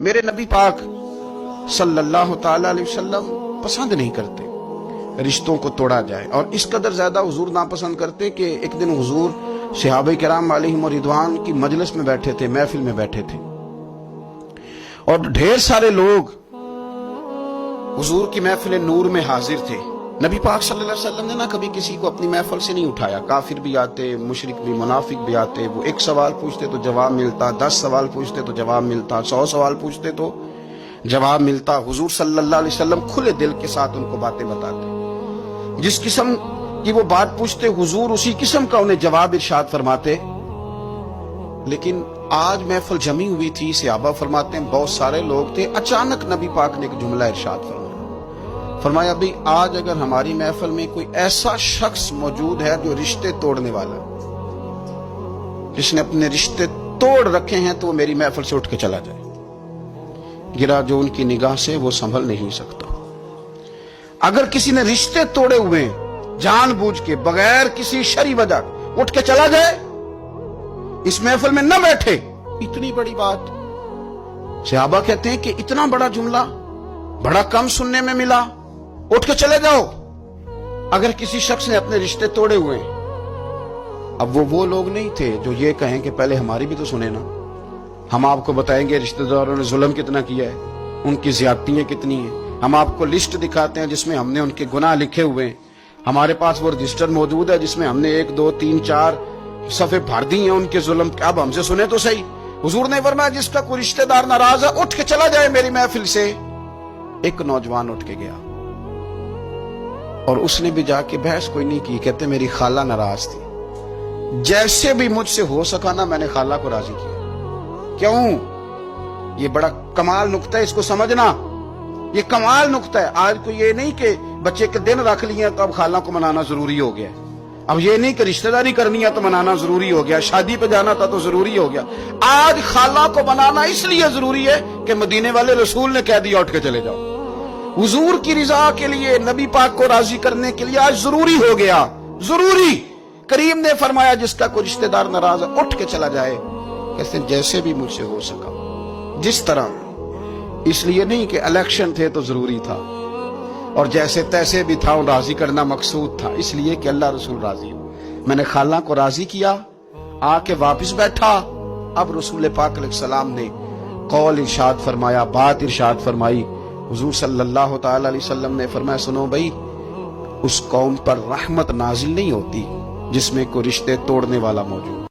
میرے نبی پاک صلی اللہ تعالی علیہ وسلم پسند نہیں کرتے رشتوں کو توڑا جائے، اور اس قدر زیادہ حضور ناپسند کرتے کہ ایک دن حضور صحابہ کرام علیہم رضوان کی مجلس میں بیٹھے تھے، محفل میں بیٹھے تھے، اور ڈھیر سارے لوگ حضور کی محفل نور میں حاضر تھے۔ نبی پاک صلی اللہ علیہ وسلم نے نہ کبھی کسی کو اپنی محفل سے نہیں اٹھایا، کافر بھی آتے، مشرک بھی، منافق بھی آتے، وہ ایک سوال پوچھتے تو جواب ملتا، 10 سوال پوچھتے تو جواب ملتا، 100 سوال پوچھتے تو جواب ملتا۔ حضور صلی اللہ علیہ وسلم کھلے دل کے ساتھ ان کو باتیں بتاتے، جس قسم کی وہ بات پوچھتے حضور اسی قسم کا انہیں جواب ارشاد فرماتے۔ لیکن آج محفل جمی ہوئی تھی، صحابہ فرماتے ہیں بہت سارے لوگ تھے، اچانک نبی پاک نے ایک جملہ ارشاد فرمایا بھئی آج اگر ہماری محفل میں کوئی ایسا شخص موجود ہے جو رشتے توڑنے والا ہے، جس نے اپنے رشتے توڑ رکھے ہیں، تو وہ میری محفل سے اٹھ کے چلا جائے۔ گرا جو ان کی نگاہ سے وہ سنبھل نہیں سکتا۔ اگر کسی نے رشتے توڑے ہوئے جان بوجھ کے بغیر کسی شرعی وجہ اٹھ کے چلا جائے، اس محفل میں نہ بیٹھے، اتنی بڑی بات۔ صحابہ کہتے ہیں کہ اتنا بڑا جملہ بڑا کم سننے میں ملا، اٹھ کے چلے جاؤ۔ اگر کسی شخص نے اپنے رشتے توڑے ہوئے، اب وہ لوگ نہیں تھے جو یہ کہیں کہ پہلے ہماری بھی تو سنیں نا، ہم آپ کو بتائیں گے رشتہ داروں نے ظلم کتنا کیا ہے، ان کی زیادتیاں کتنی ہیں، ہم آپ کو لسٹ دکھاتے ہیں جس میں ہم نے ان کے گناہ لکھے ہوئے ہیں، ہمارے پاس وہ رجسٹر موجود ہے جس میں ہم نے 1 2 3 4 صفحے بھر دی ہیں ان کے ظلم، اب ہم سے سنیں تو صحیح۔ حضور نے فرمایا جس کا کوئی رشتہ دار ناراض ہے اٹھ کے چلا جائے میری محفل سے۔ ایک نوجوان اٹھ کے گیا اور اس نے بھی جا کے بحث کوئی نہیں کی، کہتے میری خالہ ناراض تھی، جیسے بھی مجھ سے ہو سکا نا میں نے خالہ کو راضی کیا۔ کیوں؟ یہ بڑا کمال نقطہ ہے، اس کو سمجھنا، یہ کمال نقطہ ہے۔ آج کو یہ نہیں کہ بچے کے دن رکھ لیے تو اب خالہ کو منانا ضروری ہو گیا، اب یہ نہیں کہ رشتہ داری کرنی ہے تو منانا ضروری ہو گیا، شادی پہ جانا تھا تو ضروری ہو گیا۔ آج خالہ کو منانا اس لیے ضروری ہے کہ مدینے والے رسول نے کہہ دیا اٹھ کے چلے جاؤ۔ حضور کی رضا کے لیے، نبی پاک کو راضی کرنے کے لیے آج ضروری ہو گیا، ضروری۔ کریم نے فرمایا جس کا کوئی رشتہ دار ناراض ہے اٹھ کے چلا جائے، کہتے ہیں جیسے بھی مجھ سے ہو سکا، جس طرح۔ اس لیے نہیں کہ الیکشن تھے تو ضروری تھا، اور جیسے تیسے بھی تھا راضی کرنا مقصود تھا، اس لیے کہ اللہ رسول راضی ہو۔ میں نے خالہ کو راضی کیا، آ کے واپس بیٹھا۔ اب رسول پاک علیہ السلام نے قول ارشاد فرمایا، بات ارشاد فرمائی۔ حضور صلی اللہ تعالی علیہ وسلم نے فرمایا سنو بھائی، اس قوم پر رحمت نازل نہیں ہوتی جس میں کوئی رشتے توڑنے والا موجود۔